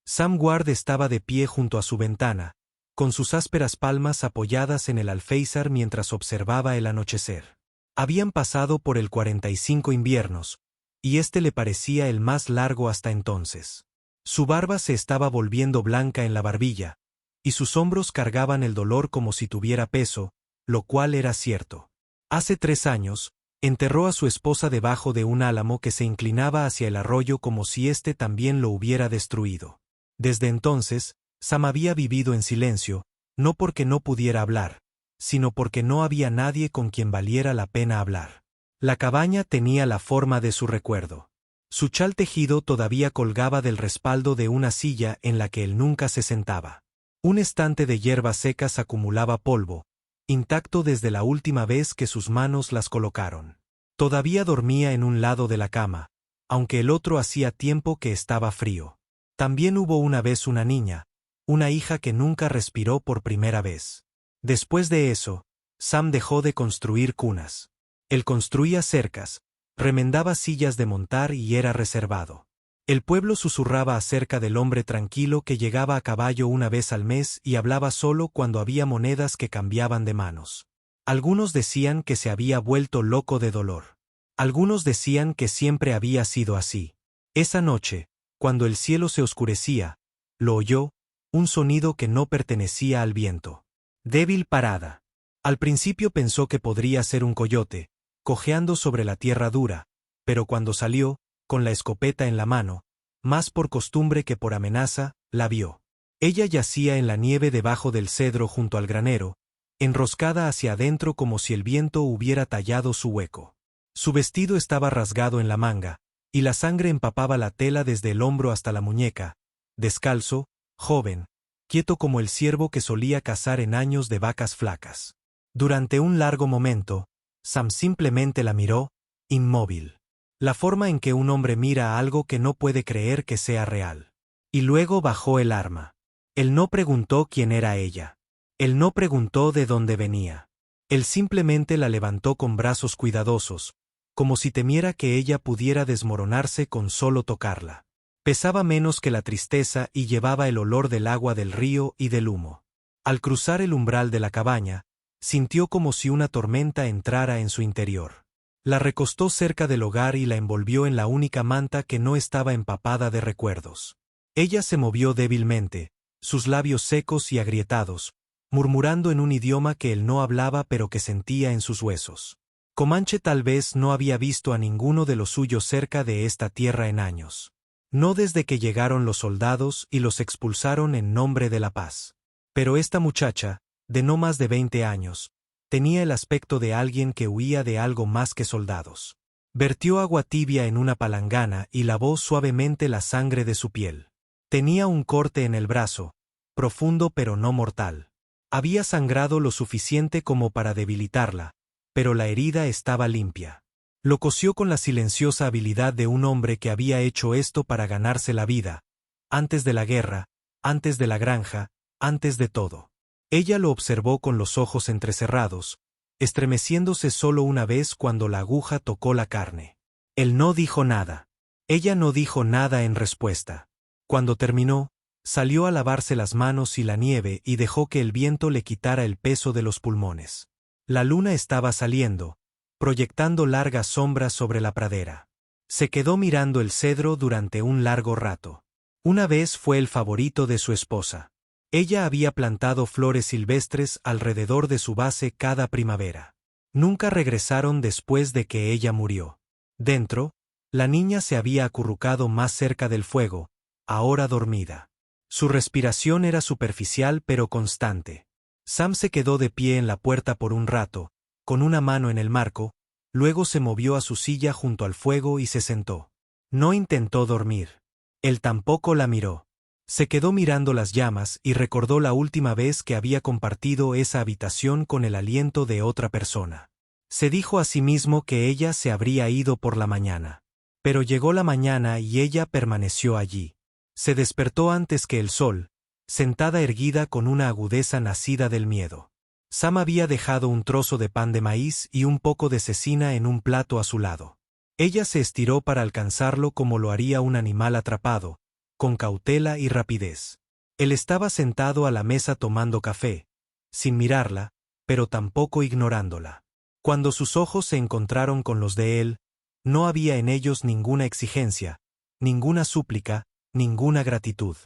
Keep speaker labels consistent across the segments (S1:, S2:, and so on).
S1: Sam Ward estaba de pie junto a su ventana, con sus ásperas palmas apoyadas en el alféizar mientras observaba el anochecer. Habían pasado por el 45 inviernos, y este le parecía el más largo hasta entonces. Su barba se estaba volviendo blanca en la barbilla, y sus hombros cargaban el dolor como si tuviera peso, lo cual era cierto. Hace 3 años, enterró a su esposa debajo de un álamo que se inclinaba hacia el arroyo como si éste también lo hubiera destruido. Desde entonces, Sam había vivido en silencio, no porque no pudiera hablar, sino porque no había nadie con quien valiera la pena hablar. La cabaña tenía la forma de su recuerdo. Su chal tejido todavía colgaba del respaldo de una silla en la que él nunca se sentaba. Un estante de hierbas secas acumulaba polvo, intacto desde la última vez que sus manos las colocaron. Todavía dormía en un lado de la cama, aunque el otro hacía tiempo que estaba frío. También hubo una vez una niña, una hija que nunca respiró por primera vez. Después de eso, Sam dejó de construir cunas. Él construía cercas, remendaba sillas de montar y era reservado. El pueblo susurraba acerca del hombre tranquilo que llegaba a caballo una vez al mes y hablaba solo cuando había monedas que cambiaban de manos. Algunos decían que se había vuelto loco de dolor. Algunos decían que siempre había sido así. Esa noche, cuando el cielo se oscurecía, lo oyó, un sonido que no pertenecía al viento. Débil parada. Al principio pensó que podría ser un coyote, cojeando sobre la tierra dura, pero cuando salió, con la escopeta en la mano, más por costumbre que por amenaza, la vio. Ella yacía en la nieve debajo del cedro junto al granero, enroscada hacia adentro como si el viento hubiera tallado su hueco. Su vestido estaba rasgado en la manga, y la sangre empapaba la tela desde el hombro hasta la muñeca, descalzo, joven, quieto como el ciervo que solía cazar en años de vacas flacas. Durante un largo momento, Sam simplemente la miró, inmóvil. La forma en que un hombre mira a algo que no puede creer que sea real. Y luego bajó el arma. Él no preguntó quién era ella. Él no preguntó de dónde venía. Él simplemente la levantó con brazos cuidadosos, como si temiera que ella pudiera desmoronarse con solo tocarla. Pesaba menos que la tristeza y llevaba el olor del agua del río y del humo. Al cruzar el umbral de la cabaña, sintió como si una tormenta entrara en su interior. La recostó cerca del hogar y la envolvió en la única manta que no estaba empapada de recuerdos. Ella se movió débilmente, sus labios secos y agrietados, murmurando en un idioma que él no hablaba pero que sentía en sus huesos. Comanche tal vez no había visto a ninguno de los suyos cerca de esta tierra en años. No desde que llegaron los soldados y los expulsaron en nombre de la paz. Pero esta muchacha, de no más de 20 años, tenía el aspecto de alguien que huía de algo más que soldados. Vertió agua tibia en una palangana y lavó suavemente la sangre de su piel. Tenía un corte en el brazo, profundo pero no mortal. Había sangrado lo suficiente como para debilitarla, pero la herida estaba limpia. Lo cosió con la silenciosa habilidad de un hombre que había hecho esto para ganarse la vida, antes de la guerra, antes de la granja, antes de todo. Ella lo observó con los ojos entrecerrados, estremeciéndose solo una vez cuando la aguja tocó la carne. Él no dijo nada. Ella no dijo nada en respuesta. Cuando terminó, salió a lavarse las manos y la nieve y dejó que el viento le quitara el peso de los pulmones. La luna estaba saliendo, proyectando largas sombras sobre la pradera. Se quedó mirando el cedro durante un largo rato. Una vez fue el favorito de su esposa. Ella había plantado flores silvestres alrededor de su base cada primavera. Nunca regresaron después de que ella murió. Dentro, la niña se había acurrucado más cerca del fuego, ahora dormida. Su respiración era superficial pero constante. Sam se quedó de pie en la puerta por un rato, con una mano en el marco, luego se movió a su silla junto al fuego y se sentó. No intentó dormir. Él tampoco la miró. Se quedó mirando las llamas y recordó la última vez que había compartido esa habitación con el aliento de otra persona. Se dijo a sí mismo que ella se habría ido por la mañana. Pero llegó la mañana y ella permaneció allí. Se despertó antes que el sol, sentada erguida con una agudeza nacida del miedo. Sam había dejado un trozo de pan de maíz y un poco de cecina en un plato a su lado. Ella se estiró para alcanzarlo como lo haría un animal atrapado, con cautela y rapidez. Él estaba sentado a la mesa tomando café, sin mirarla, pero tampoco ignorándola. Cuando sus ojos se encontraron con los de él, no había en ellos ninguna exigencia, ninguna súplica, ninguna gratitud.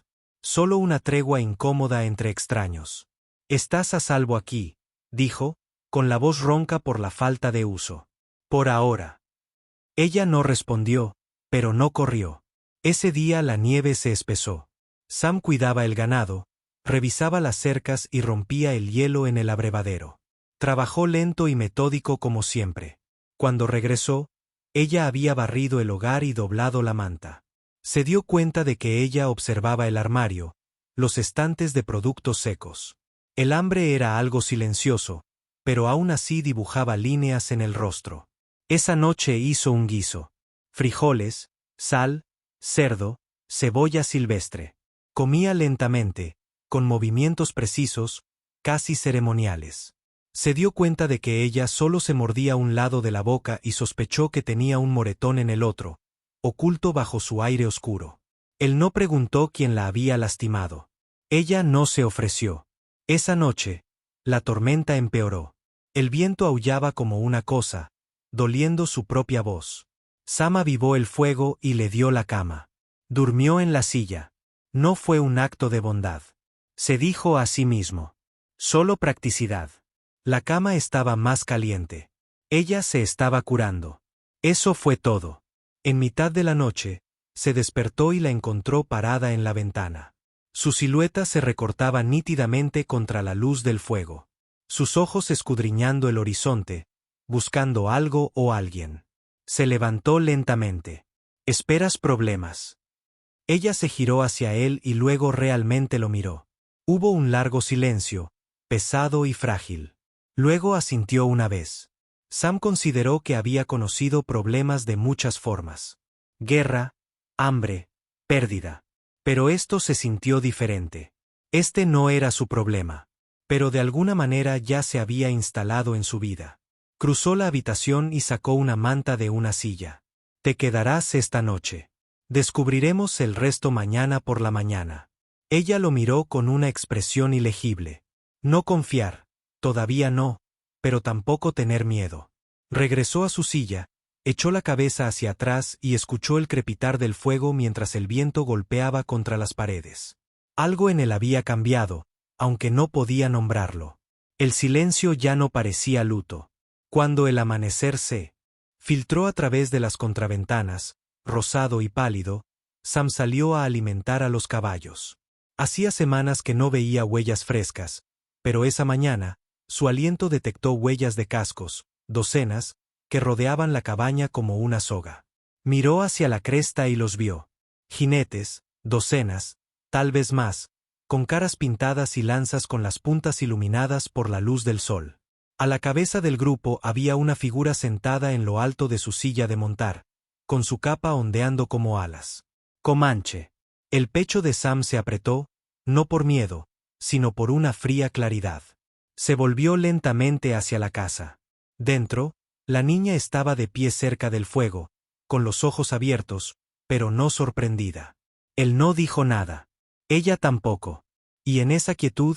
S1: Solo una tregua incómoda entre extraños. «Estás a salvo aquí», dijo, con la voz ronca por la falta de uso. «Por ahora». Ella no respondió, pero no corrió. Ese día la nieve se espesó. Sam cuidaba el ganado, revisaba las cercas y rompía el hielo en el abrevadero. Trabajó lento y metódico como siempre. Cuando regresó, ella había barrido el hogar y doblado la manta. Se dio cuenta de que ella observaba el armario, los estantes de productos secos. El hambre era algo silencioso, pero aún así dibujaba líneas en el rostro. Esa noche hizo un guiso. Frijoles, sal, cerdo, cebolla silvestre. Comía lentamente, con movimientos precisos, casi ceremoniales. Se dio cuenta de que ella solo se mordía un lado de la boca y sospechó que tenía un moretón en el otro, oculto bajo su aire oscuro. Él no preguntó quién la había lastimado. Ella no se ofreció. Esa noche, la tormenta empeoró. El viento aullaba como una cosa, doliendo su propia voz. Sam avivó el fuego y le dio la cama. Durmió en la silla. No fue un acto de bondad. Se dijo a sí mismo. Solo practicidad. La cama estaba más caliente. Ella se estaba curando. Eso fue todo. En mitad de la noche, se despertó y la encontró parada en la ventana. Su silueta se recortaba nítidamente contra la luz del fuego. Sus ojos escudriñando el horizonte, buscando algo o alguien. Se levantó lentamente. «¿Esperas problemas?» Ella se giró hacia él y luego realmente lo miró. Hubo un largo silencio, pesado y frágil. Luego asintió una vez. Sam consideró que había conocido problemas de muchas formas. Guerra, hambre, pérdida. Pero esto se sintió diferente. Este no era su problema. Pero de alguna manera ya se había instalado en su vida. Cruzó la habitación y sacó una manta de una silla. «Te quedarás esta noche. Descubriremos el resto mañana por la mañana». Ella lo miró con una expresión ilegible. No confiar, todavía no, pero tampoco tener miedo. Regresó a su silla, echó la cabeza hacia atrás y escuchó el crepitar del fuego mientras el viento golpeaba contra las paredes. Algo en él había cambiado, aunque no podía nombrarlo. El silencio ya no parecía luto. Cuando el amanecer se filtró a través de las contraventanas, rosado y pálido, Sam salió a alimentar a los caballos. Hacía semanas que no veía huellas frescas, pero esa mañana, su aliento detectó huellas de cascos, docenas, que rodeaban la cabaña como una soga. Miró hacia la cresta y los vio. Jinetes, docenas, tal vez más, con caras pintadas y lanzas con las puntas iluminadas por la luz del sol. A la cabeza del grupo había una figura sentada en lo alto de su silla de montar, con su capa ondeando como alas. Comanche. El pecho de Sam se apretó, no por miedo, sino por una fría claridad. Se volvió lentamente hacia la casa. Dentro, la niña estaba de pie cerca del fuego, con los ojos abiertos, pero no sorprendida. Él no dijo nada. Ella tampoco. Y en esa quietud,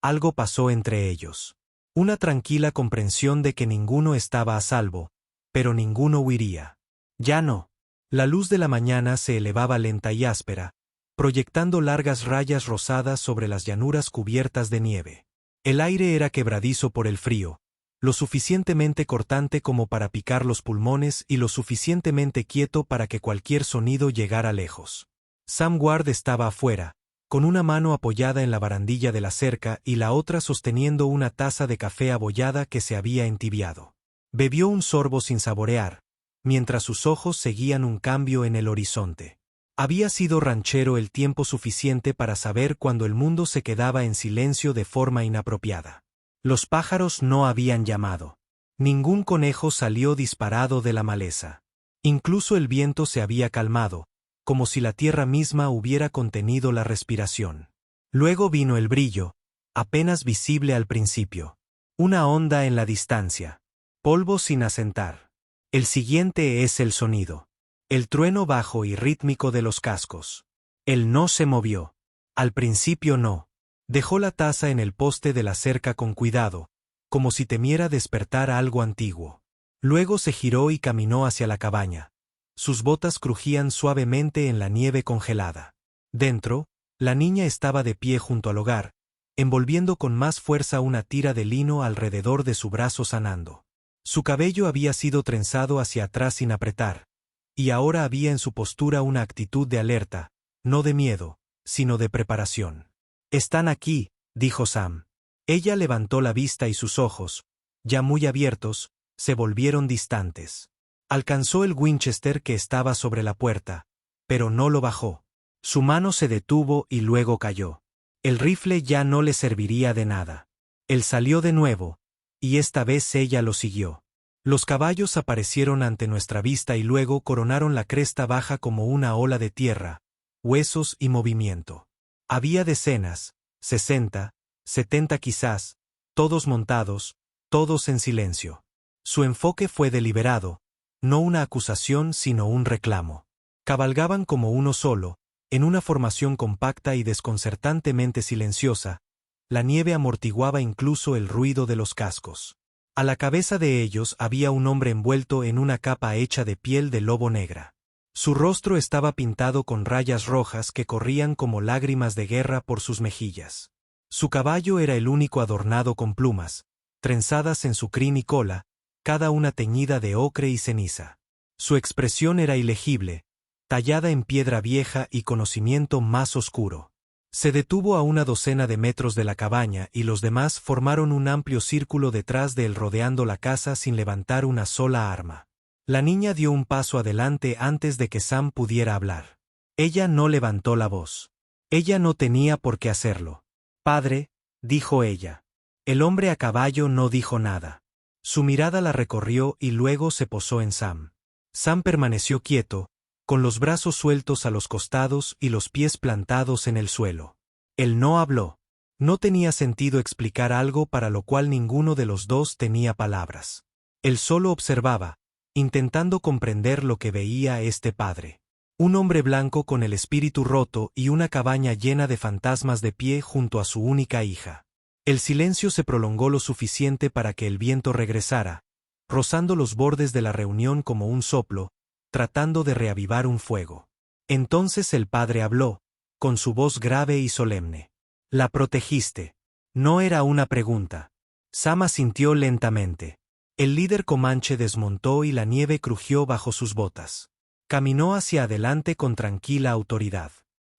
S1: algo pasó entre ellos. Una tranquila comprensión de que ninguno estaba a salvo, pero ninguno huiría. Ya no. La luz de la mañana se elevaba lenta y áspera, proyectando largas rayas rosadas sobre las llanuras cubiertas de nieve. El aire era quebradizo por el frío, lo suficientemente cortante como para picar los pulmones y lo suficientemente quieto para que cualquier sonido llegara lejos. Sam Ward estaba afuera, con una mano apoyada en la barandilla de la cerca y la otra sosteniendo una taza de café abollada que se había entibiado. Bebió un sorbo sin saborear, mientras sus ojos seguían un cambio en el horizonte. Había sido ranchero el tiempo suficiente para saber cuando el mundo se quedaba en silencio de forma inapropiada. Los pájaros no habían llamado. Ningún conejo salió disparado de la maleza. Incluso el viento se había calmado, como si la tierra misma hubiera contenido la respiración. Luego vino el brillo, apenas visible al principio. Una onda en la distancia. Polvo sin asentar. El siguiente es el sonido. El trueno bajo y rítmico de los cascos. Él no se movió. Al principio no. Dejó la taza en el poste de la cerca con cuidado, como si temiera despertar algo antiguo. Luego se giró y caminó hacia la cabaña. Sus botas crujían suavemente en la nieve congelada. Dentro, la niña estaba de pie junto al hogar, envolviendo con más fuerza una tira de lino alrededor de su brazo sanando. Su cabello había sido trenzado hacia atrás sin apretar, y ahora había en su postura una actitud de alerta, no de miedo, sino de preparación. «Están aquí», dijo Sam. Ella levantó la vista y sus ojos, ya muy abiertos, se volvieron distantes. Alcanzó el Winchester que estaba sobre la puerta, pero no lo bajó. Su mano se detuvo y luego cayó. El rifle ya no le serviría de nada. Él salió de nuevo, y esta vez ella lo siguió. Los caballos aparecieron ante nuestra vista y luego coronaron la cresta baja como una ola de tierra, huesos y movimiento. Había decenas, 60, 70 quizás, todos montados, todos en silencio. Su enfoque fue deliberado, no una acusación sino un reclamo. Cabalgaban como uno solo, en una formación compacta y desconcertantemente silenciosa. La nieve amortiguaba incluso el ruido de los cascos. A la cabeza de ellos había un hombre envuelto en una capa hecha de piel de lobo negra. Su rostro estaba pintado con rayas rojas que corrían como lágrimas de guerra por sus mejillas. Su caballo era el único adornado con plumas, trenzadas en su crin y cola, cada una teñida de ocre y ceniza. Su expresión era ilegible, tallada en piedra vieja y conocimiento más oscuro. Se detuvo a una docena de metros de la cabaña y los demás formaron un amplio círculo detrás de él rodeando la casa sin levantar una sola arma. La niña dio un paso adelante antes de que Sam pudiera hablar. Ella no levantó la voz. Ella no tenía por qué hacerlo. «Padre», dijo ella. El hombre a caballo no dijo nada. Su mirada la recorrió y luego se posó en Sam. Sam permaneció quieto, con los brazos sueltos a los costados y los pies plantados en el suelo. Él no habló. No tenía sentido explicar algo para lo cual ninguno de los dos tenía palabras. Él solo observaba, intentando comprender lo que veía este padre. Un hombre blanco con el espíritu roto y una cabaña llena de fantasmas de pie junto a su única hija. El silencio se prolongó lo suficiente para que el viento regresara, rozando los bordes de la reunión como un soplo, tratando de reavivar un fuego. Entonces el padre habló, con su voz grave y solemne. «La protegiste». No era una pregunta. Sam asintió lentamente. El líder comanche desmontó y la nieve crujió bajo sus botas. Caminó hacia adelante con tranquila autoridad.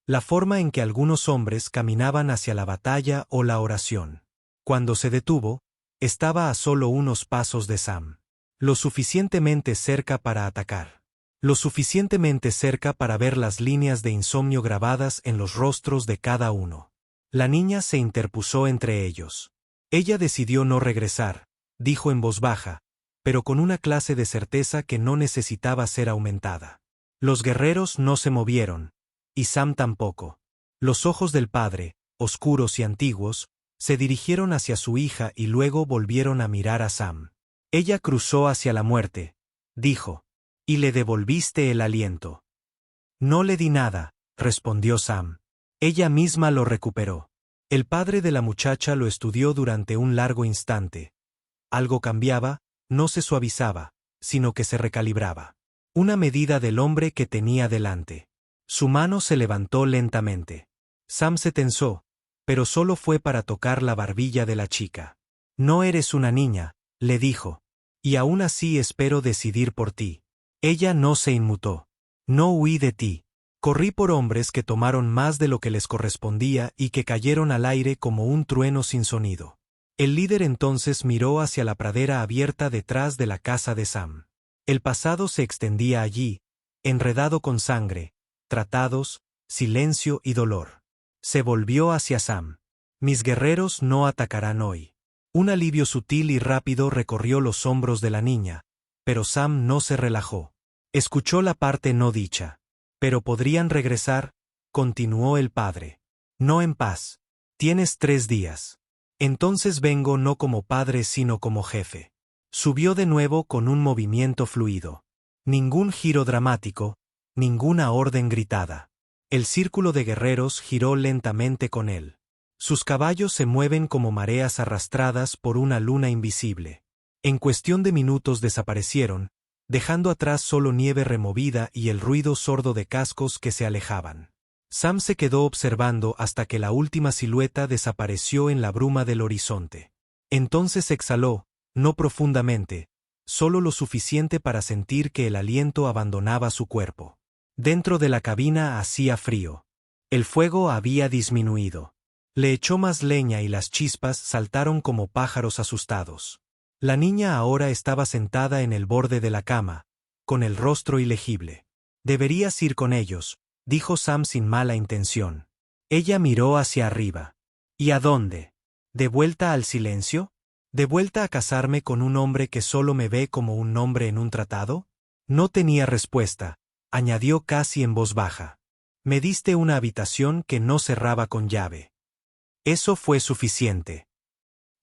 S1: La forma en que algunos hombres caminaban hacia la batalla o la oración. Cuando se detuvo, estaba a solo unos pasos de Sam. Lo suficientemente cerca para atacar. Lo suficientemente cerca para ver las líneas de insomnio grabadas en los rostros de cada uno. La niña se interpuso entre ellos. Ella decidió no regresar, dijo en voz baja, pero con una clase de certeza que no necesitaba ser aumentada. Los guerreros no se movieron, y Sam tampoco. Los ojos del padre, oscuros y antiguos, se dirigieron hacia su hija y luego volvieron a mirar a Sam. Ella cruzó hacia la muerte, dijo. «Y le devolviste el aliento». «No le di nada», respondió Sam. Ella misma lo recuperó. El padre de la muchacha lo estudió durante un largo instante. Algo cambiaba, no se suavizaba, sino que se recalibraba. Una medida del hombre que tenía delante. Su mano se levantó lentamente. Sam se tensó, pero solo fue para tocar la barbilla de la chica. «No eres una niña», le dijo. «Y aún así espero decidir por ti». Ella no se inmutó. «No huí de ti. Corrí por hombres que tomaron más de lo que les correspondía y que cayeron al aire como un trueno sin sonido». El líder entonces miró hacia la pradera abierta detrás de la casa de Sam. El pasado se extendía allí, enredado con sangre, tratados, silencio y dolor. Se volvió hacia Sam. «Mis guerreros no atacarán hoy». Un alivio sutil y rápido recorrió los hombros de la niña, pero Sam no se relajó. Escuchó la parte no dicha. «Pero podrían regresar», continuó el padre. «No en paz. Tienes 3 días. Entonces vengo no como padre sino como jefe». Subió de nuevo con un movimiento fluido. Ningún giro dramático, ninguna orden gritada. El círculo de guerreros giró lentamente con él. Sus caballos se mueven como mareas arrastradas por una luna invisible. En cuestión de minutos desaparecieron, dejando atrás solo nieve removida y el ruido sordo de cascos que se alejaban. Sam se quedó observando hasta que la última silueta desapareció en la bruma del horizonte. Entonces exhaló, no profundamente, solo lo suficiente para sentir que el aliento abandonaba su cuerpo. Dentro de la cabina hacía frío. El fuego había disminuido. Le echó más leña y las chispas saltaron como pájaros asustados. La niña ahora estaba sentada en el borde de la cama, con el rostro ilegible. «Deberías ir con ellos», dijo Sam sin mala intención. Ella miró hacia arriba. «¿Y a dónde? ¿De vuelta al silencio? ¿De vuelta a casarme con un hombre que solo me ve como un nombre en un tratado?» No tenía respuesta, añadió casi en voz baja. «Me diste una habitación que no cerraba con llave». Eso fue suficiente.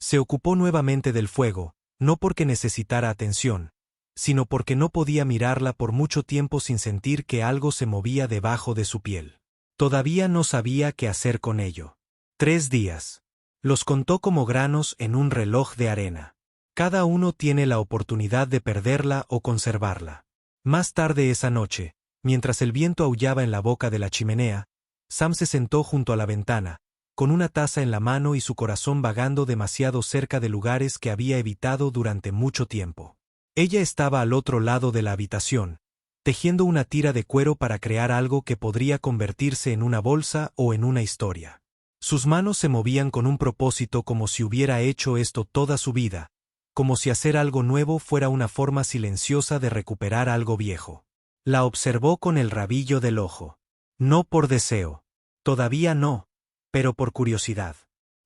S1: Se ocupó nuevamente del fuego, no porque necesitara atención, sino porque no podía mirarla por mucho tiempo sin sentir que algo se movía debajo de su piel. Todavía no sabía qué hacer con ello. 3 días. Los contó como granos en un reloj de arena. Cada uno tiene la oportunidad de perderla o conservarla. Más tarde esa noche, mientras el viento aullaba en la boca de la chimenea, Sam se sentó junto a la ventana, con una taza en la mano y su corazón vagando demasiado cerca de lugares que había evitado durante mucho tiempo. Ella estaba al otro lado de la habitación, tejiendo una tira de cuero para crear algo que podría convertirse en una bolsa o en una historia. Sus manos se movían con un propósito como si hubiera hecho esto toda su vida, como si hacer algo nuevo fuera una forma silenciosa de recuperar algo viejo. La observó con el rabillo del ojo. No por deseo. Todavía no, pero por curiosidad.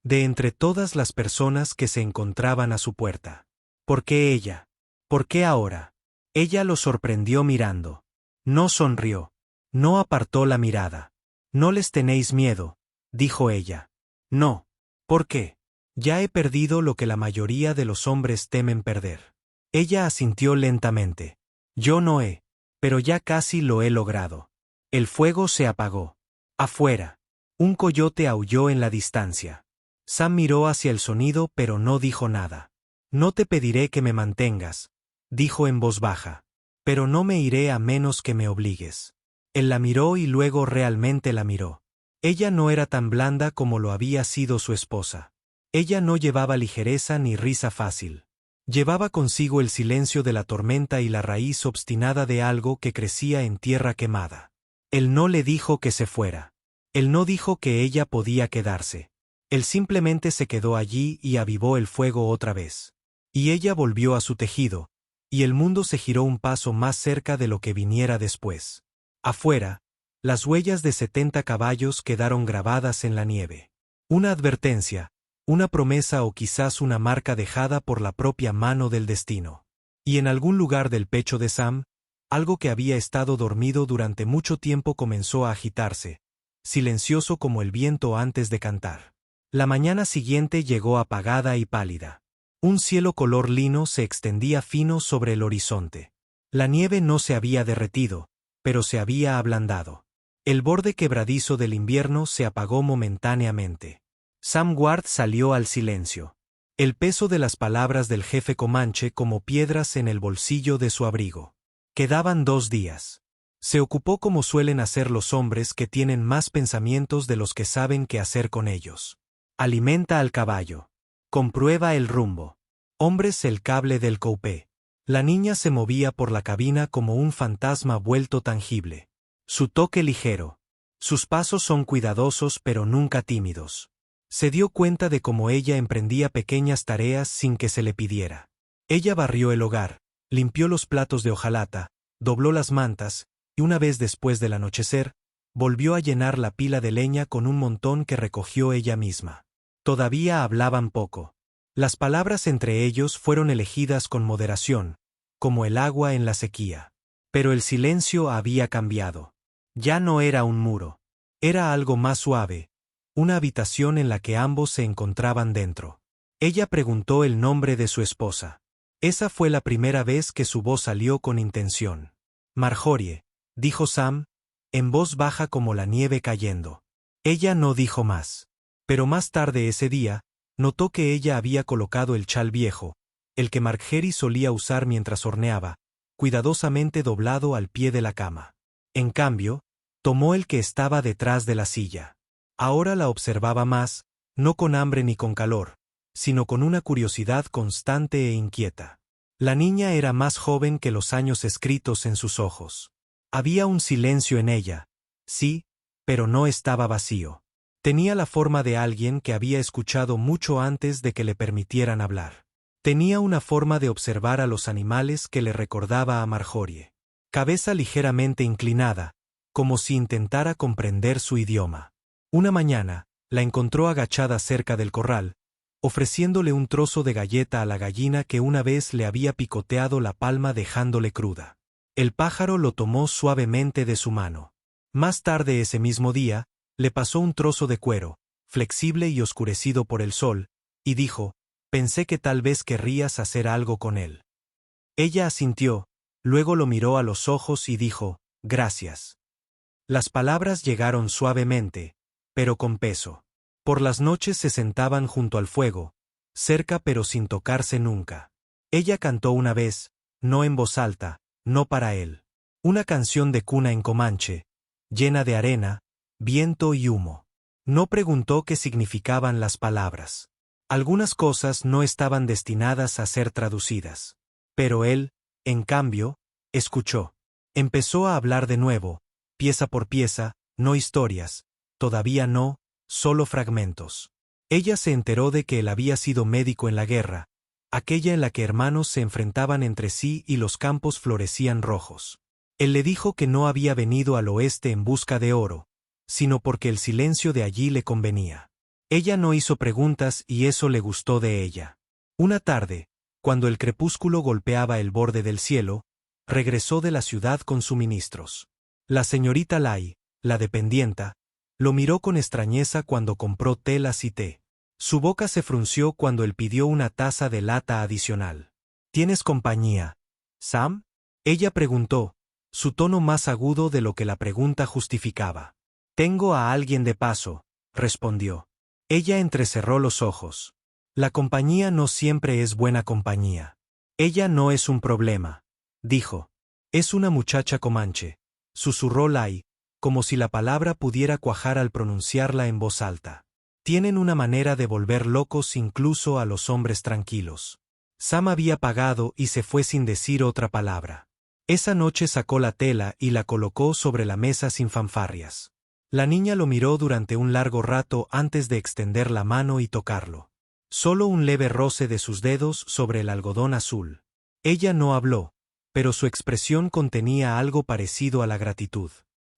S1: De entre todas las personas que se encontraban a su puerta. ¿Por qué ella? ¿Por qué ahora? Ella lo sorprendió mirando. No sonrió. No apartó la mirada. «No les tenéis miedo», dijo ella. «No». «¿Por qué?» «Ya he perdido lo que la mayoría de los hombres temen perder». Ella asintió lentamente. «Yo no he. Pero ya casi lo he logrado». El fuego se apagó. Afuera. Un coyote aulló en la distancia. Sam miró hacia el sonido pero no dijo nada. «No te pediré que me mantengas», dijo en voz baja. «Pero no me iré a menos que me obligues». Él la miró y luego realmente la miró. Ella no era tan blanda como lo había sido su esposa. Ella no llevaba ligereza ni risa fácil. Llevaba consigo el silencio de la tormenta y la raíz obstinada de algo que crecía en tierra quemada. Él no le dijo que se fuera. Él no dijo que ella podía quedarse. Él simplemente se quedó allí y avivó el fuego otra vez. Y ella volvió a su tejido, y el mundo se giró un paso más cerca de lo que viniera después. Afuera, las huellas de 70 caballos quedaron grabadas en la nieve. Una advertencia, una promesa o quizás una marca dejada por la propia mano del destino. Y en algún lugar del pecho de Sam, algo que había estado dormido durante mucho tiempo comenzó a agitarse, silencioso como el viento antes de cantar. La mañana siguiente llegó apagada y pálida. Un cielo color lino se extendía fino sobre el horizonte. La nieve no se había derretido, pero se había ablandado. El borde quebradizo del invierno se apagó momentáneamente. Sam Ward salió al silencio. El peso de las palabras del jefe comanche como piedras en el bolsillo de su abrigo. Quedaban 2 días. Se ocupó como suelen hacer los hombres que tienen más pensamientos de los que saben qué hacer con ellos. Alimenta al caballo. Comprueba el rumbo. Hombres el cable del coupé. La niña se movía por la cabina como un fantasma vuelto tangible. Su toque ligero. Sus pasos son cuidadosos pero nunca tímidos. Se dio cuenta de cómo ella emprendía pequeñas tareas sin que se le pidiera. Ella barrió el hogar, limpió los platos de hojalata, dobló las mantas, y una vez después del anochecer, volvió a llenar la pila de leña con un montón que recogió ella misma. Todavía hablaban poco. Las palabras entre ellos fueron elegidas con moderación, como el agua en la sequía. Pero el silencio había cambiado. Ya no era un muro. Era algo más suave, una habitación en la que ambos se encontraban dentro. Ella preguntó el nombre de su esposa. Esa fue la primera vez que su voz salió con intención. «Marjorie», dijo Sam, en voz baja como la nieve cayendo. Ella no dijo más. Pero más tarde ese día, notó que ella había colocado el chal viejo, el que Marjorie solía usar mientras horneaba, cuidadosamente doblado al pie de la cama. En cambio, tomó el que estaba detrás de la silla. Ahora la observaba más, no con hambre ni con calor, sino con una curiosidad constante e inquieta. La niña era más joven que los años escritos en sus ojos. Había un silencio en ella, sí, pero no estaba vacío. Tenía la forma de alguien que había escuchado mucho antes de que le permitieran hablar. Tenía una forma de observar a los animales que le recordaba a Marjorie. Cabeza ligeramente inclinada, como si intentara comprender su idioma. Una mañana, la encontró agachada cerca del corral, ofreciéndole un trozo de galleta a la gallina que una vez le había picoteado la palma dejándole cruda. El pájaro lo tomó suavemente de su mano. Más tarde ese mismo día, le pasó un trozo de cuero, flexible y oscurecido por el sol, y dijo: «Pensé que tal vez querrías hacer algo con él». Ella asintió, luego lo miró a los ojos y dijo: «Gracias». Las palabras llegaron suavemente, pero con peso. Por las noches se sentaban junto al fuego, cerca pero sin tocarse nunca. Ella cantó una vez, no en voz alta, no para él. Una canción de cuna en comanche, llena de arena, viento y humo. No preguntó qué significaban las palabras. Algunas cosas no estaban destinadas a ser traducidas. Pero él, en cambio, escuchó. Empezó a hablar de nuevo, pieza por pieza, no historias, todavía no, solo fragmentos. Ella se enteró de que él había sido médico en la guerra, aquella en la que hermanos se enfrentaban entre sí y los campos florecían rojos. Él le dijo que no había venido al oeste en busca de oro, sino porque el silencio de allí le convenía. Ella no hizo preguntas y eso le gustó de ella. Una tarde, cuando el crepúsculo golpeaba el borde del cielo, regresó de la ciudad con suministros. La señorita Lai, la dependienta, lo miró con extrañeza cuando compró telas y té. Su boca se frunció cuando él pidió una taza de lata adicional. ¿Tienes compañía, Sam?, ella preguntó, su tono más agudo de lo que la pregunta justificaba. «Tengo a alguien de paso», respondió. Ella entrecerró los ojos. La compañía no siempre es buena compañía. Ella no es un problema, dijo. Es una muchacha comanche, susurró Lai, como si la palabra pudiera cuajar al pronunciarla en voz alta. Tienen una manera de volver locos incluso a los hombres tranquilos. Sam había pagado y se fue sin decir otra palabra. Esa noche sacó la tela y la colocó sobre la mesa sin fanfarrias. La niña lo miró durante un largo rato antes de extender la mano y tocarlo. Solo un leve roce de sus dedos sobre el algodón azul. Ella no habló, pero su expresión contenía algo parecido a la gratitud.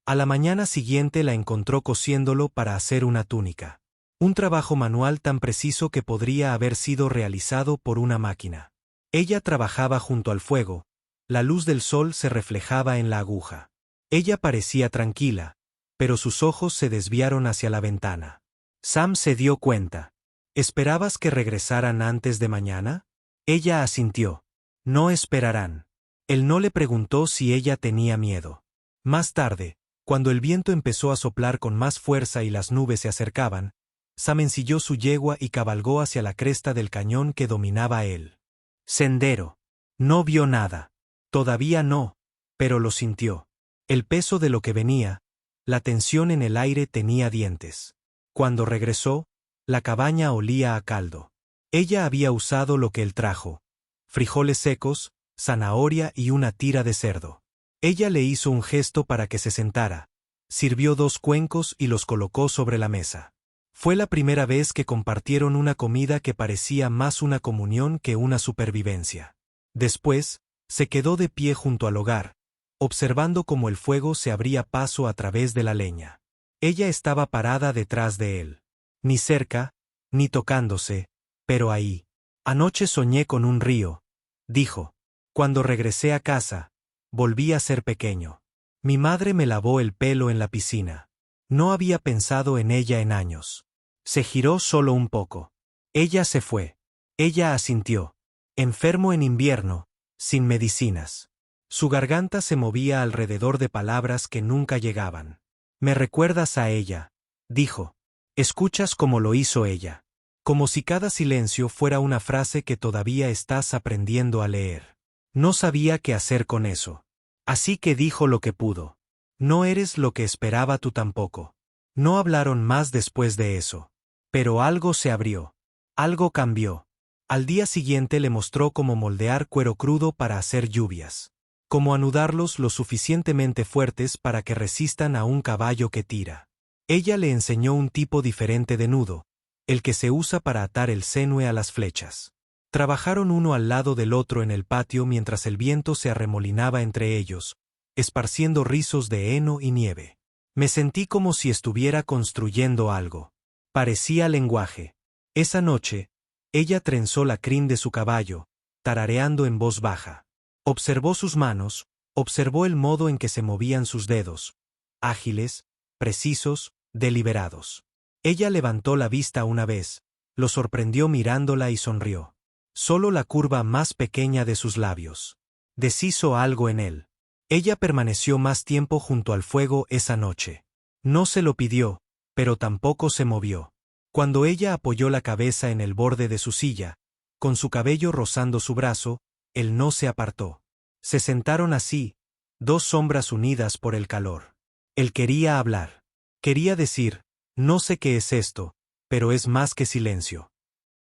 S1: A la mañana siguiente la encontró cosiéndolo para hacer una túnica. Un trabajo manual tan preciso que podría haber sido realizado por una máquina. Ella trabajaba junto al fuego, la luz del sol se reflejaba en la aguja. Ella parecía tranquila, pero sus ojos se desviaron hacia la ventana. Sam se dio cuenta. ¿Esperabas que regresaran antes de mañana? Ella asintió. No esperarán. Él no le preguntó si ella tenía miedo. Más tarde, cuando el viento empezó a soplar con más fuerza y las nubes se acercaban, Sam ensilló su yegua y cabalgó hacia la cresta del cañón que dominaba el sendero. No vio nada. Todavía no, pero lo sintió. El peso de lo que venía, la tensión en el aire tenía dientes. Cuando regresó, la cabaña olía a caldo. Ella había usado lo que él trajo: frijoles secos, zanahoria y una tira de cerdo. Ella le hizo un gesto para que se sentara, sirvió 2 cuencos y los colocó sobre la mesa. Fue la primera vez que compartieron una comida que parecía más una comunión que una supervivencia. Después, se quedó de pie junto al hogar, observando cómo el fuego se abría paso a través de la leña. Ella estaba parada detrás de él. Ni cerca, ni tocándose, pero ahí. Anoche soñé con un río, dijo. Cuando regresé a casa, volví a ser pequeño. Mi madre me lavó el pelo en la piscina. No había pensado en ella en años. Se giró solo un poco. Ella se fue. Ella asintió. Enfermo en invierno, sin medicinas. Su garganta se movía alrededor de palabras que nunca llegaban. «Me recuerdas a ella», dijo. «Escuchas como lo hizo ella. Como si cada silencio fuera una frase que todavía estás aprendiendo a leer». No sabía qué hacer con eso. Así que dijo lo que pudo. «No eres lo que esperaba tú tampoco». No hablaron más después de eso. Pero algo se abrió. Algo cambió. Al día siguiente le mostró cómo moldear cuero crudo para hacer lluvias. Cómo anudarlos lo suficientemente fuertes para que resistan a un caballo que tira. Ella le enseñó un tipo diferente de nudo, el que se usa para atar el cenue a las flechas. Trabajaron uno al lado del otro en el patio mientras el viento se arremolinaba entre ellos, esparciendo rizos de heno y nieve. Me sentí como si estuviera construyendo algo. Parecía lenguaje. Esa noche, ella trenzó la crin de su caballo, tarareando en voz baja. Observó sus manos, observó el modo en que se movían sus dedos, ágiles, precisos, deliberados. Ella levantó la vista una vez, lo sorprendió mirándola y sonrió. Solo la curva más pequeña de sus labios. Deshizo algo en él. Ella permaneció más tiempo junto al fuego esa noche. No se lo pidió, pero tampoco se movió. Cuando ella apoyó la cabeza en el borde de su silla, con su cabello rozando su brazo, él no se apartó. Se sentaron así, dos sombras unidas por el calor. Él quería hablar. Quería decir, no sé qué es esto, pero es más que silencio.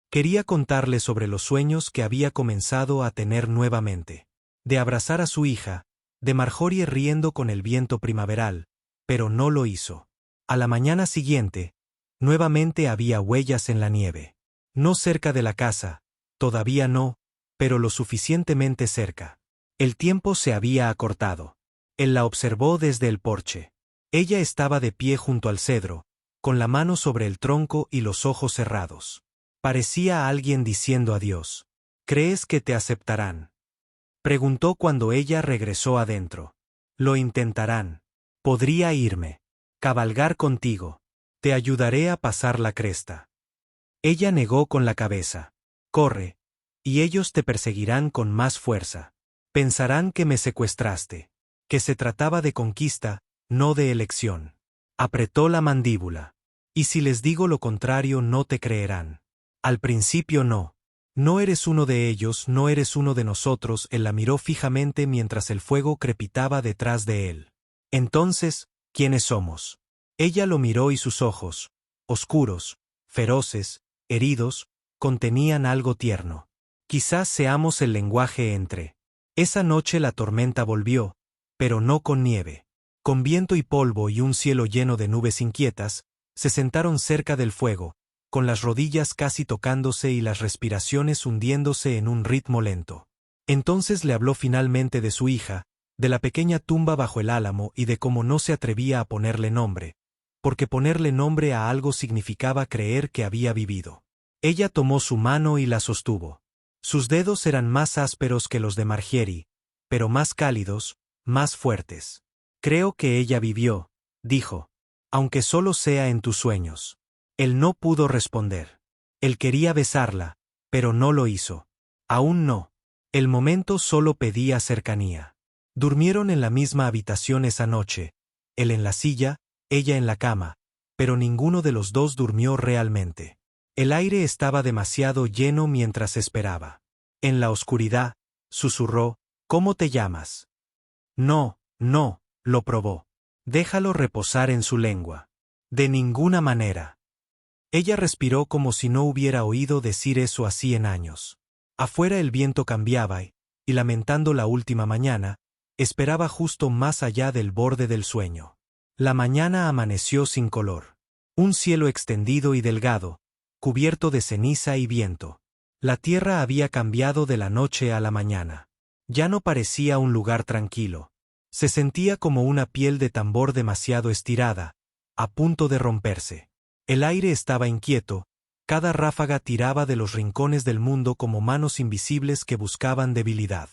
S1: Quería contarle sobre los sueños que había comenzado a tener nuevamente. De abrazar a su hija, de Marjorie riendo con el viento primaveral, pero no lo hizo. A la mañana siguiente, nuevamente había huellas en la nieve. No cerca de la casa, todavía no, pero lo suficientemente cerca. El tiempo se había acortado. Él la observó desde el porche. Ella estaba de pie junto al cedro, con la mano sobre el tronco y los ojos cerrados. Parecía alguien diciendo adiós. ¿Crees que te aceptarán?, preguntó cuando ella regresó adentro. Lo intentarán. Podría irme. Cabalgar contigo. Te ayudaré a pasar la cresta. Ella negó con la cabeza. Corre, y ellos te perseguirán con más fuerza. Pensarán que me secuestraste. Que se trataba de conquista, no de elección. Apretó la mandíbula. Y si les digo lo contrario no te creerán. Al principio no. No eres uno de ellos, no eres uno de nosotros. Él la miró fijamente mientras el fuego crepitaba detrás de él. Entonces, ¿quiénes somos? Ella lo miró y sus ojos, oscuros, feroces, heridos, contenían algo tierno. Quizás seamos el lenguaje entre. Esa noche la tormenta volvió, pero no con nieve. Con viento y polvo y un cielo lleno de nubes inquietas, se sentaron cerca del fuego, con las rodillas casi tocándose y las respiraciones hundiéndose en un ritmo lento. Entonces le habló finalmente de su hija, de la pequeña tumba bajo el álamo y de cómo no se atrevía a ponerle nombre, porque ponerle nombre a algo significaba creer que había vivido. Ella tomó su mano y la sostuvo. Sus dedos eran más ásperos que los de Marjorie, pero más cálidos, más fuertes. Creo que ella vivió, dijo, aunque solo sea en tus sueños. Él no pudo responder. Él quería besarla, pero no lo hizo. Aún no. El momento solo pedía cercanía. Durmieron en la misma habitación esa noche, él en la silla, ella en la cama, pero ninguno de los dos durmió realmente. El aire estaba demasiado lleno mientras esperaba. En la oscuridad, susurró, ¿cómo te llamas? No, no, lo probó. Déjalo reposar en su lengua. De ninguna manera. Ella respiró como si no hubiera oído decir eso así en años. Afuera el viento cambiaba y, lamentando la última mañana, esperaba justo más allá del borde del sueño. La mañana amaneció sin color. Un cielo extendido y delgado, cubierto de ceniza y viento. La tierra había cambiado de la noche a la mañana. Ya no parecía un lugar tranquilo. Se sentía como una piel de tambor demasiado estirada, a punto de romperse. El aire estaba inquieto, cada ráfaga tiraba de los rincones del mundo como manos invisibles que buscaban debilidad.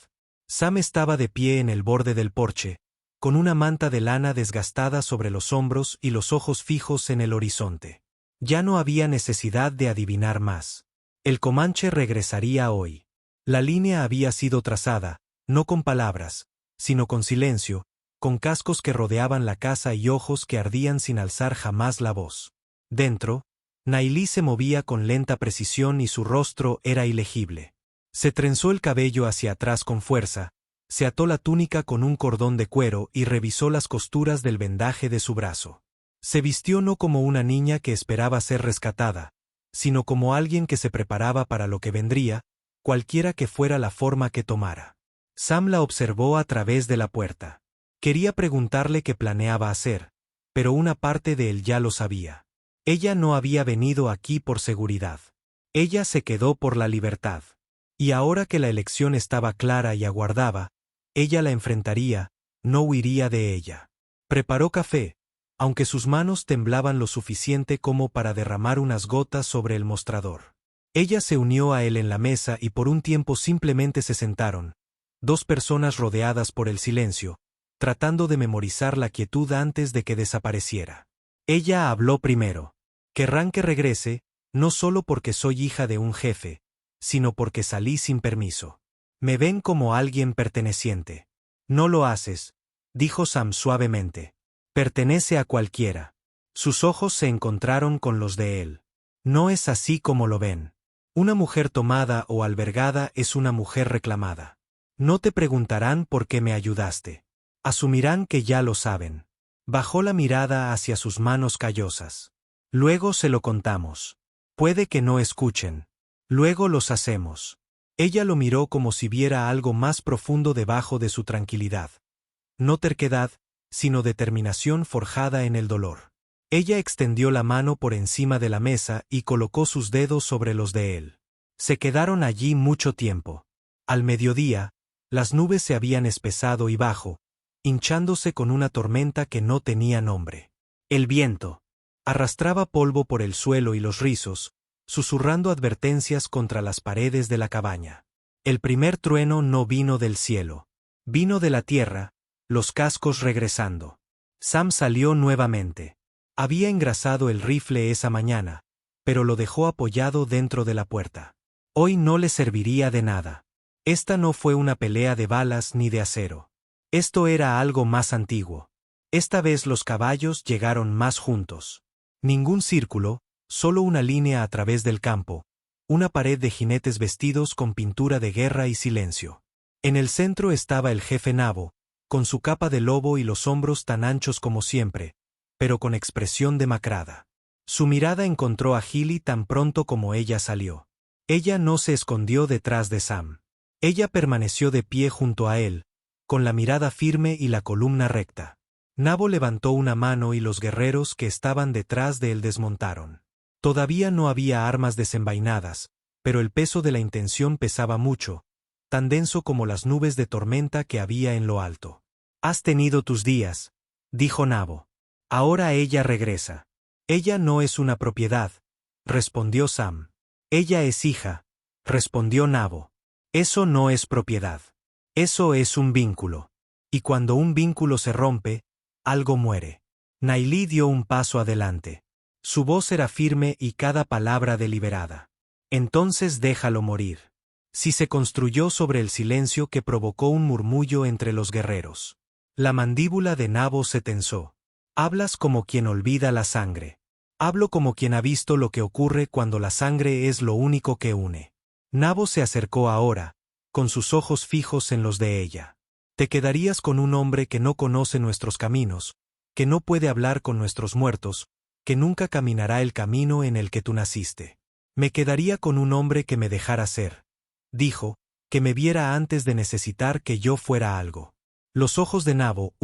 S1: Sam estaba de pie en el borde del porche, con una manta de lana desgastada sobre los hombros y los ojos fijos en el horizonte. Ya no había necesidad de adivinar más. El Comanche regresaría hoy. La línea había sido trazada, no con palabras, sino con silencio, con cascos que rodeaban la casa y ojos que ardían sin alzar jamás la voz. Dentro, Nailí se movía con lenta precisión y su rostro era ilegible. Se trenzó el cabello hacia atrás con fuerza, se ató la túnica con un cordón de cuero y revisó las costuras del vendaje de su brazo. Se vistió no como una niña que esperaba ser rescatada, sino como alguien que se preparaba para lo que vendría, cualquiera que fuera la forma que tomara. Sam la observó a través de la puerta. Quería preguntarle qué planeaba hacer, pero una parte de él ya lo sabía. Ella no había venido aquí por seguridad. Ella se quedó por la libertad. Y ahora que la elección estaba clara y aguardaba, ella la enfrentaría, no huiría de ella. Preparó café, aunque sus manos temblaban lo suficiente como para derramar unas gotas sobre el mostrador. Ella se unió a él en la mesa y por un tiempo simplemente se sentaron, dos personas rodeadas por el silencio, tratando de memorizar la quietud antes de que desapareciera. Ella habló primero. Querrán que regrese, no solo porque soy hija de un jefe, sino porque salí sin permiso. Me ven como alguien perteneciente. No lo haces, dijo Sam suavemente. Pertenece a cualquiera. Sus ojos se encontraron con los de él. No es así como lo ven. Una mujer tomada o albergada es una mujer reclamada. No te preguntarán por qué me ayudaste. Asumirán que ya lo saben. Bajó la mirada hacia sus manos callosas. Luego se lo contamos. Puede que no escuchen. Luego los hacemos. Ella lo miró como si viera algo más profundo debajo de su tranquilidad. No terquedad, sino determinación forjada en el dolor. Ella extendió la mano por encima de la mesa y colocó sus dedos sobre los de él. Se quedaron allí mucho tiempo. Al mediodía, las nubes se habían espesado y bajo, hinchándose con una tormenta que no tenía nombre. El viento arrastraba polvo por el suelo y los rizos, susurrando advertencias contra las paredes de la cabaña. El primer trueno no vino del cielo. Vino de la tierra, los cascos regresando. Sam salió nuevamente. Había engrasado el rifle esa mañana, pero lo dejó apoyado dentro de la puerta. Hoy no le serviría de nada. Esta no fue una pelea de balas ni de acero. Esto era algo más antiguo. Esta vez los caballos llegaron más juntos. Ningún círculo, solo una línea a través del campo, una pared de jinetes vestidos con pintura de guerra y silencio. En el centro estaba el jefe Nabo, con su capa de lobo y los hombros tan anchos como siempre, pero con expresión demacrada. Su mirada encontró a Gilly tan pronto como ella salió. Ella no se escondió detrás de Sam. Ella permaneció de pie junto a él, con la mirada firme y la columna recta. Nabo levantó una mano y los guerreros que estaban detrás de él desmontaron. Todavía no había armas desenvainadas, pero el peso de la intención pesaba mucho, tan denso como las nubes de tormenta que había en lo alto. Has tenido tus días, dijo Nabo. Ahora ella regresa. Ella no es una propiedad, respondió Sam. Ella es hija, respondió Nabo. Eso no es propiedad. Eso es un vínculo. Y cuando un vínculo se rompe, algo muere. Nailí dio un paso adelante. Su voz era firme y cada palabra deliberada. Entonces déjalo morir. Si se construyó sobre el silencio que provocó un murmullo entre los guerreros. La mandíbula de Nabo se tensó. Hablas como quien olvida la sangre. Hablo como quien ha visto lo que ocurre cuando la sangre es lo único que une. Nabo se acercó ahora, con sus ojos fijos en los de ella. Te quedarías con un hombre que no conoce nuestros caminos, que no puede hablar con nuestros muertos, que nunca caminará el camino en el que tú naciste. Me quedaría con un hombre que me dejara ser, dijo, que me viera antes de necesitar que yo fuera algo. Los ojos de Nabo,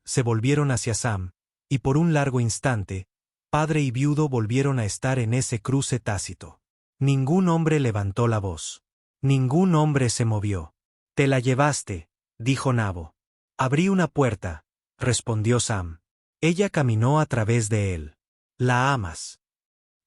S1: se volvieron hacia Sam, y por un largo instante, padre y viudo volvieron a estar en ese cruce tácito. Ningún hombre levantó la voz. Ningún hombre se movió. Te la llevaste, dijo Nabo. Abrí una puerta, respondió Sam. Ella caminó a través de él. La amas.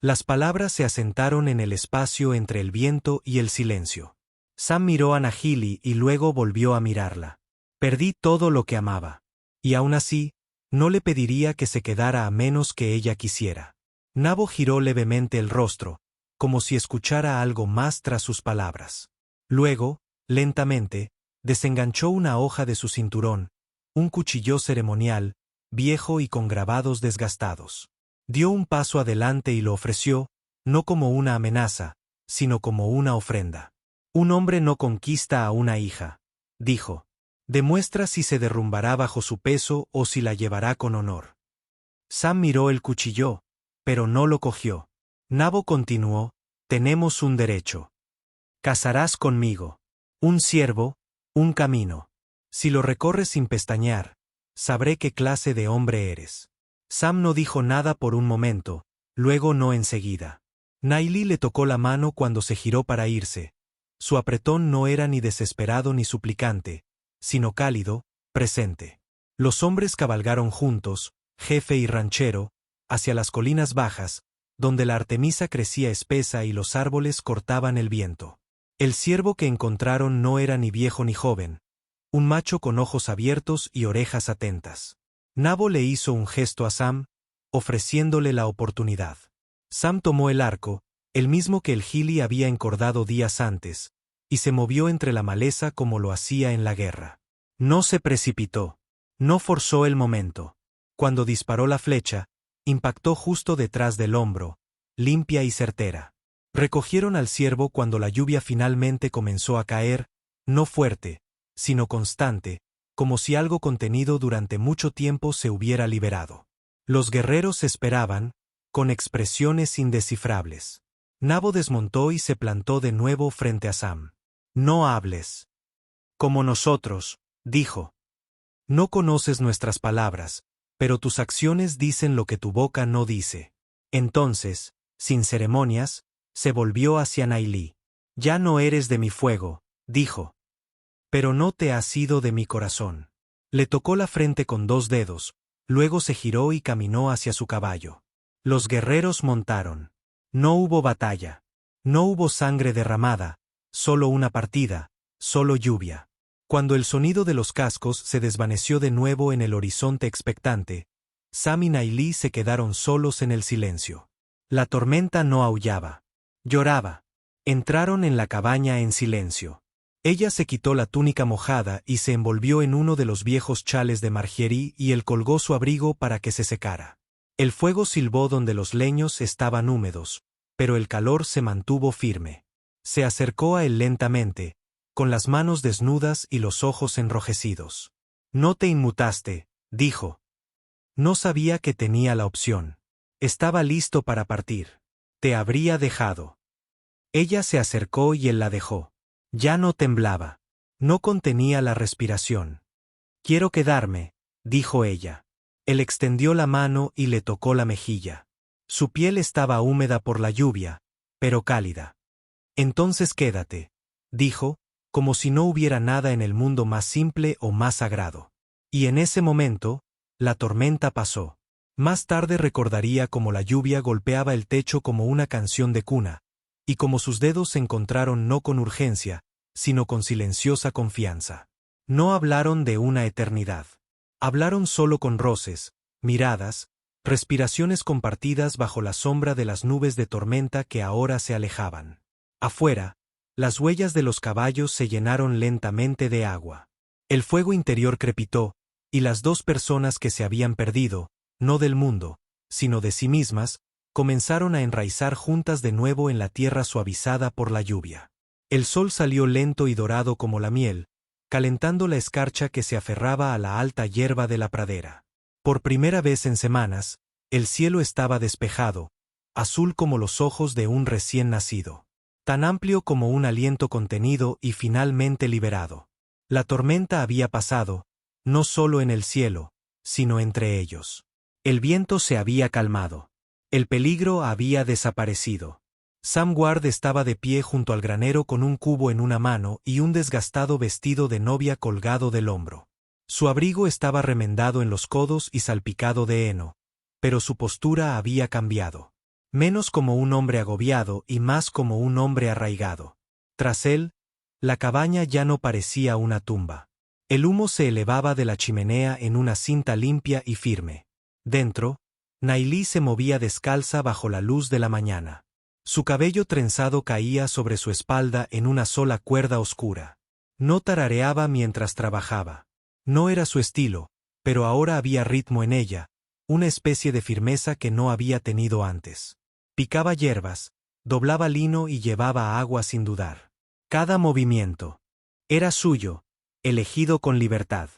S1: Las palabras se asentaron en el espacio entre el viento y el silencio. Sam miró a Nahili y luego volvió a mirarla. Perdí todo lo que amaba. Y aún así, no le pediría que se quedara a menos que ella quisiera. Nabo giró levemente el rostro, como si escuchara algo más tras sus palabras. Luego, lentamente, Desenganchó una hoja de su cinturón, un cuchillo ceremonial, viejo y con grabados desgastados. Dio un paso adelante y lo ofreció, no como una amenaza, sino como una ofrenda. Un hombre no conquista a una hija, dijo. Demuestra si se derrumbará bajo su peso o si la llevará con honor. Sam miró el cuchillo, pero no lo cogió. Nabo continuó, tenemos un derecho. Casarás conmigo. Un siervo, un camino. Si lo recorres sin pestañear, sabré qué clase de hombre eres. Sam no dijo nada por un momento, luego no enseguida. Nailí le tocó la mano cuando se giró para irse. Su apretón no era ni desesperado ni suplicante, sino cálido, presente. Los hombres cabalgaron juntos, jefe y ranchero, hacia las colinas bajas, donde la artemisa crecía espesa y los árboles cortaban el viento. El ciervo que encontraron no era ni viejo ni joven, un macho con ojos abiertos y orejas atentas. Nabo le hizo un gesto a Sam, ofreciéndole la oportunidad. Sam tomó el arco, el mismo que el gili había encordado días antes, y se movió entre la maleza como lo hacía en la guerra. No se precipitó, no forzó el momento. Cuando disparó la flecha, impactó justo detrás del hombro, limpia y certera. Recogieron al ciervo cuando la lluvia finalmente comenzó a caer, no fuerte, sino constante, como si algo contenido durante mucho tiempo se hubiera liberado. Los guerreros esperaban, con expresiones indescifrables. Nabo desmontó y se plantó de nuevo frente a Sam. No hables. Como nosotros, dijo. No conoces nuestras palabras, pero tus acciones dicen lo que tu boca no dice. Entonces, sin ceremonias, se volvió hacia Nailí. Ya no eres de mi fuego, dijo. Pero no te has ido de mi corazón. Le tocó la frente con 2 dedos, luego se giró y caminó hacia su caballo. Los guerreros montaron. No hubo batalla. No hubo sangre derramada, solo una partida, solo lluvia. Cuando el sonido de los cascos se desvaneció de nuevo en el horizonte expectante, Sam y Nailí se quedaron solos en el silencio. La tormenta no aullaba. Lloraba. Entraron en la cabaña en silencio. Ella se quitó la túnica mojada y se envolvió en uno de los viejos chales de Margery y él colgó su abrigo para que se secara. El fuego silbó donde los leños estaban húmedos, pero el calor se mantuvo firme. Se acercó a él lentamente, con las manos desnudas y los ojos enrojecidos. No te inmutaste, dijo. No sabía que tenía la opción. Estaba listo para partir. Te habría dejado. Ella se acercó y él la dejó. Ya no temblaba. No contenía la respiración. Quiero quedarme, dijo ella. Él extendió la mano y le tocó la mejilla. Su piel estaba húmeda por la lluvia, pero cálida. Entonces quédate, dijo, como si no hubiera nada en el mundo más simple o más sagrado. Y en ese momento, la tormenta pasó. Más tarde recordaría cómo la lluvia golpeaba el techo como una canción de cuna, y cómo sus dedos se encontraron no con urgencia, sino con silenciosa confianza. No hablaron de una eternidad. Hablaron solo con roces, miradas, respiraciones compartidas bajo la sombra de las nubes de tormenta que ahora se alejaban. Afuera, las huellas de los caballos se llenaron lentamente de agua. El fuego interior crepitó, y las 2 personas que se habían perdido, no del mundo, sino de sí mismas, comenzaron a enraizar juntas de nuevo en la tierra suavizada por la lluvia. El sol salió lento y dorado como la miel, calentando la escarcha que se aferraba a la alta hierba de la pradera. Por primera vez en semanas, el cielo estaba despejado, azul como los ojos de un recién nacido, tan amplio como un aliento contenido y finalmente liberado. La tormenta había pasado, no solo en el cielo, sino entre ellos. El viento se había calmado. El peligro había desaparecido. Sam Ward estaba de pie junto al granero con un cubo en una mano y un desgastado vestido de novia colgado del hombro. Su abrigo estaba remendado en los codos y salpicado de heno, pero su postura había cambiado. Menos como un hombre agobiado y más como un hombre arraigado. Tras él, la cabaña ya no parecía una tumba. El humo se elevaba de la chimenea en una cinta limpia y firme. Dentro, Nailí se movía descalza bajo la luz de la mañana. Su cabello trenzado caía sobre su espalda en una sola cuerda oscura. No tarareaba mientras trabajaba. No era su estilo, pero ahora había ritmo en ella, una especie de firmeza que no había tenido antes. Picaba hierbas, doblaba lino y llevaba agua sin dudar. Cada movimiento era suyo, elegido con libertad.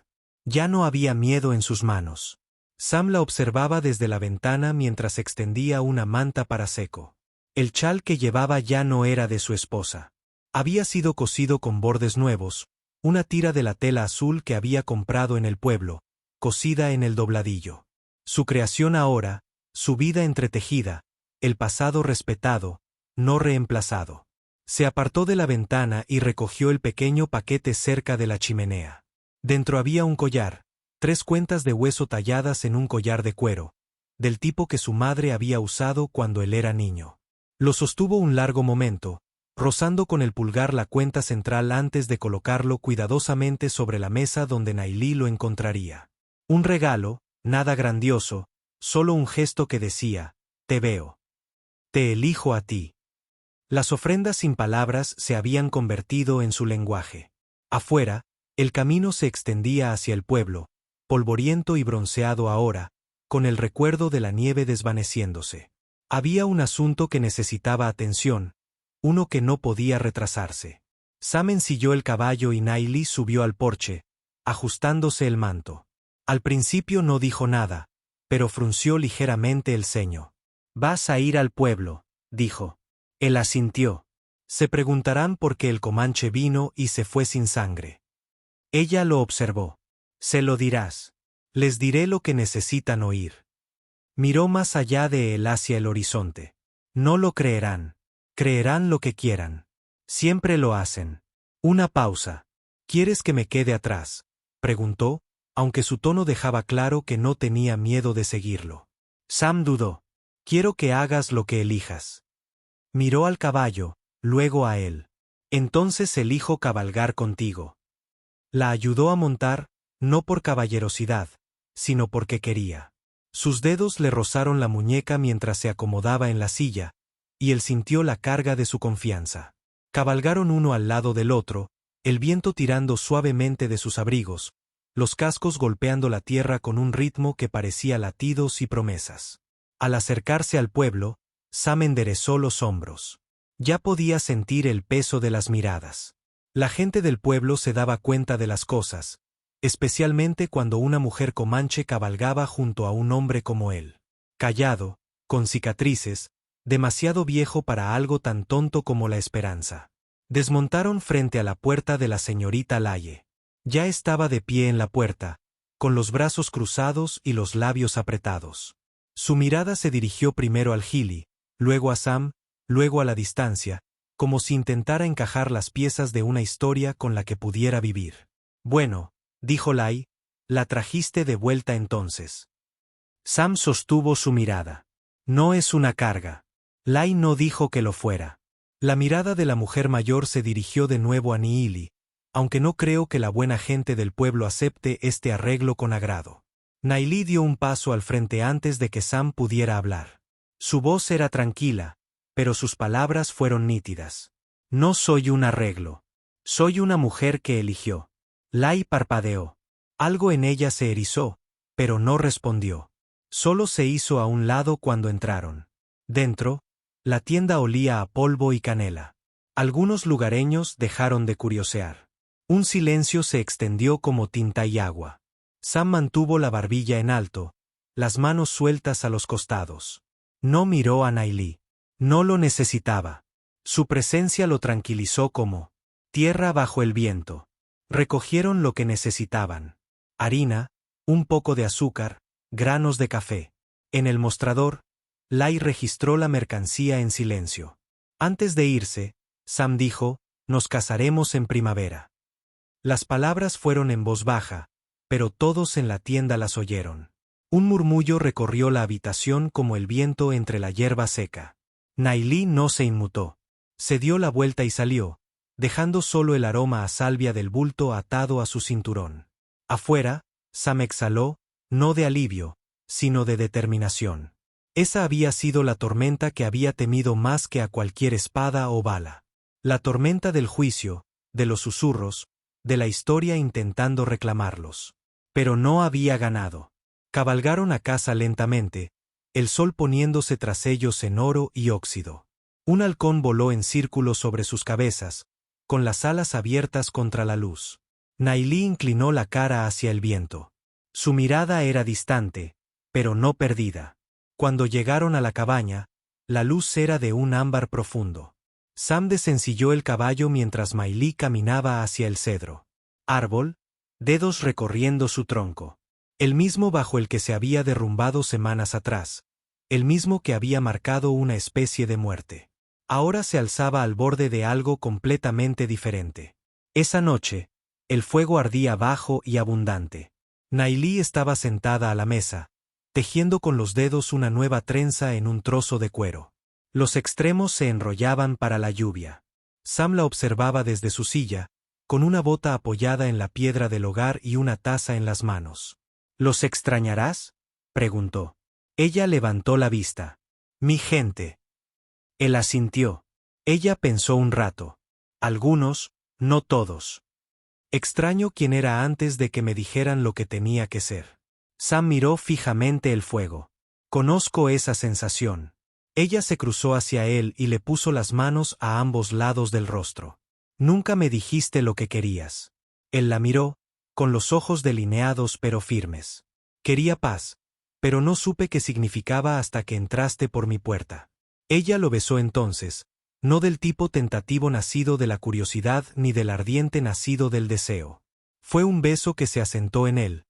S1: Ya no había miedo en sus manos. Sam la observaba desde la ventana mientras extendía una manta para seco. El chal que llevaba ya no era de su esposa. Había sido cosido con bordes nuevos, una tira de la tela azul que había comprado en el pueblo, cosida en el dobladillo. Su creación ahora, su vida entretejida, el pasado respetado, no reemplazado. Se apartó de la ventana y recogió el pequeño paquete cerca de la chimenea. Dentro había un collar, 3 cuentas de hueso talladas en un collar de cuero, del tipo que su madre había usado cuando él era niño. Lo sostuvo un largo momento, rozando con el pulgar la cuenta central antes de colocarlo cuidadosamente sobre la mesa donde Nailí lo encontraría. Un regalo, nada grandioso, solo un gesto que decía, te veo. Te elijo a ti. Las ofrendas sin palabras se habían convertido en su lenguaje. Afuera, el camino se extendía hacia el pueblo, polvoriento y bronceado ahora, con el recuerdo de la nieve desvaneciéndose. Había un asunto que necesitaba atención, uno que no podía retrasarse. Sam ensilló el caballo y Nailí subió al porche, ajustándose el manto. Al principio no dijo nada, pero frunció ligeramente el ceño. «Vas a ir al pueblo», dijo. Él asintió. Se preguntarán por qué el comanche vino y se fue sin sangre. Ella lo observó. Se lo dirás. Les diré lo que necesitan oír. Miró más allá de él hacia el horizonte. No lo creerán. Creerán lo que quieran. Siempre lo hacen. Una pausa. ¿Quieres que me quede atrás?, preguntó, aunque su tono dejaba claro que no tenía miedo de seguirlo. Sam dudó. Quiero que hagas lo que elijas. Miró al caballo, luego a él. Entonces elijo cabalgar contigo. La ayudó a montar, no por caballerosidad, sino porque quería. Sus dedos le rozaron la muñeca mientras se acomodaba en la silla, y él sintió la carga de su confianza. Cabalgaron uno al lado del otro, el viento tirando suavemente de sus abrigos, los cascos golpeando la tierra con un ritmo que parecía latidos y promesas. Al acercarse al pueblo, Sam enderezó los hombros. Ya podía sentir el peso de las miradas. La gente del pueblo se daba cuenta de las cosas, especialmente cuando una mujer comanche cabalgaba junto a un hombre como él. Callado, con cicatrices, demasiado viejo para algo tan tonto como la esperanza. Desmontaron frente a la puerta de la señorita Laye. Ya estaba de pie en la puerta, con los brazos cruzados y los labios apretados. Su mirada se dirigió primero al gili, luego a Sam, luego a la distancia, como si intentara encajar las piezas de una historia con la que pudiera vivir. Bueno, dijo Lai, la trajiste de vuelta entonces. Sam sostuvo su mirada. No es una carga. Lai no dijo que lo fuera. La mirada de la mujer mayor se dirigió de nuevo a Niili, aunque no creo que la buena gente del pueblo acepte este arreglo con agrado. Nailí dio un paso al frente antes de que Sam pudiera hablar. Su voz era tranquila, pero sus palabras fueron nítidas. No soy un arreglo. Soy una mujer que eligió. Lai parpadeó. Algo en ella se erizó, pero no respondió. Solo se hizo a un lado cuando entraron. Dentro, la tienda olía a polvo y canela. Algunos lugareños dejaron de curiosear. Un silencio se extendió como tinta y agua. Sam mantuvo la barbilla en alto, las manos sueltas a los costados. No miró a Nailí. No lo necesitaba. Su presencia lo tranquilizó como tierra bajo el viento. Recogieron lo que necesitaban. Harina, un poco de azúcar, granos de café. En el mostrador, Lai registró la mercancía en silencio. Antes de irse, Sam dijo, nos casaremos en primavera. Las palabras fueron en voz baja, pero todos en la tienda las oyeron. Un murmullo recorrió la habitación como el viento entre la hierba seca. Nailí no se inmutó. Se dio la vuelta y salió, dejando solo el aroma a salvia del bulto atado a su cinturón. Afuera, Sam exhaló, no de alivio, sino de determinación. Esa había sido la tormenta que había temido más que a cualquier espada o bala. La tormenta del juicio, de los susurros, de la historia intentando reclamarlos. Pero no había ganado. Cabalgaron a casa lentamente, el sol poniéndose tras ellos en oro y óxido. Un halcón voló en círculo sobre sus cabezas, con las alas abiertas contra la luz. Nailí inclinó la cara hacia el viento. Su mirada era distante, pero no perdida. Cuando llegaron a la cabaña, la luz era de un ámbar profundo. Sam desencilló el caballo mientras Mailí caminaba hacia el cedro. Árbol, dedos recorriendo su tronco. El mismo bajo el que se había derrumbado semanas atrás. El mismo que había marcado una especie de muerte. Ahora se alzaba al borde de algo completamente diferente. Esa noche, el fuego ardía bajo y abundante. Nailí estaba sentada a la mesa, tejiendo con los dedos una nueva trenza en un trozo de cuero. Los extremos se enrollaban para la lluvia. Sam la observaba desde su silla, con una bota apoyada en la piedra del hogar y una taza en las manos. ¿Los extrañarás?, preguntó. Ella levantó la vista. Mi gente. Él asintió. Ella pensó un rato. Algunos, no todos. Extraño quién era antes de que me dijeran lo que tenía que ser. Sam miró fijamente el fuego. Conozco esa sensación. Ella se cruzó hacia él y le puso las manos a ambos lados del rostro. Nunca me dijiste lo que querías. Él la miró, con los ojos delineados pero firmes. Quería paz, pero no supe qué significaba hasta que entraste por mi puerta. Ella lo besó entonces, no del tipo tentativo nacido de la curiosidad ni del ardiente nacido del deseo. Fue un beso que se asentó en él,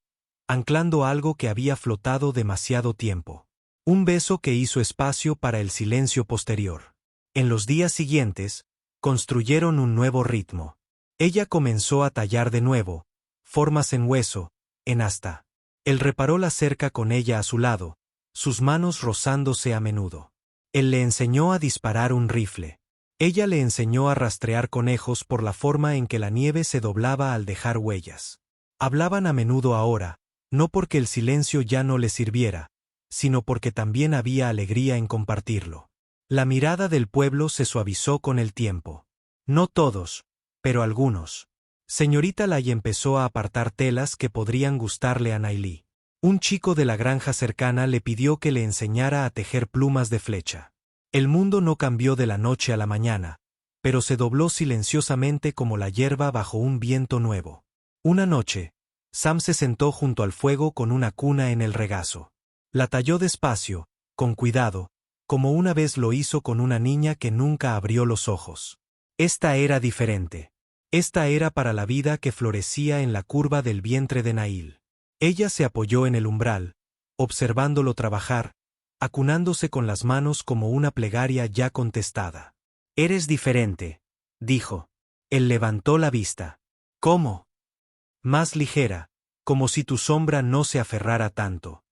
S1: anclando algo que había flotado demasiado tiempo. Un beso que hizo espacio para el silencio posterior. En los días siguientes, construyeron un nuevo ritmo. Ella comenzó a tallar de nuevo, formas en hueso, en asta. Él reparó la cerca con ella a su lado, sus manos rozándose a menudo. Él le enseñó a disparar un rifle. Ella le enseñó a rastrear conejos por la forma en que la nieve se doblaba al dejar huellas. Hablaban a menudo ahora, no porque el silencio ya no les sirviera, sino porque también había alegría en compartirlo. La mirada del pueblo se suavizó con el tiempo. No todos, pero algunos. Señorita Lai empezó a apartar telas que podrían gustarle a Nailí. Un chico de la granja cercana le pidió que le enseñara a tejer plumas de flecha. El mundo no cambió de la noche a la mañana, pero se dobló silenciosamente como la hierba bajo un viento nuevo. Una noche, Sam se sentó junto al fuego con una cuna en el regazo. La talló despacio, con cuidado, como una vez lo hizo con una niña que nunca abrió los ojos. Esta era diferente. Esta era para la vida que florecía en la curva del vientre de Nail. Ella se apoyó en el umbral, observándolo trabajar, acunándose con las manos como una plegaria ya contestada. Eres diferente, dijo. Él levantó la vista. ¿Cómo? Más ligera, como si tu sombra no se aferrara tanto.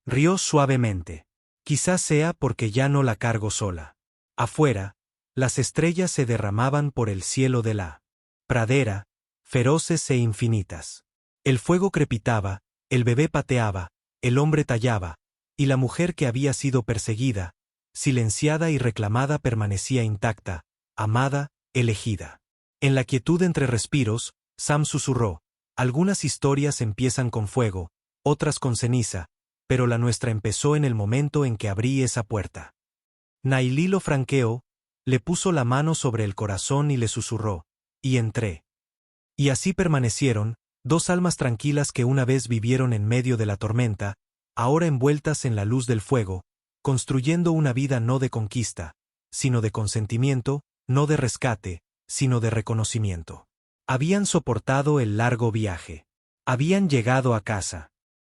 S1: Rió suavemente. Quizás sea porque ya no la cargo sola. Afuera, las estrellas se derramaban por el cielo de la pradera, feroces e infinitas. El fuego crepitaba, el bebé pateaba, el hombre tallaba, y la mujer que había sido perseguida, silenciada y reclamada permanecía intacta, amada, elegida. En la quietud entre respiros, Sam susurró, algunas historias empiezan con fuego, otras con ceniza, pero la nuestra empezó en el momento en que abrí esa puerta. Nailí lo franqueó, le puso la mano sobre el corazón y le susurró, y entré. Y así permanecieron, dos almas tranquilas que una vez vivieron en medio de la tormenta, ahora envueltas en la luz del fuego, construyendo una vida no de conquista, sino de consentimiento, no de rescate, sino de reconocimiento. Habían soportado el largo viaje. Habían llegado a casa.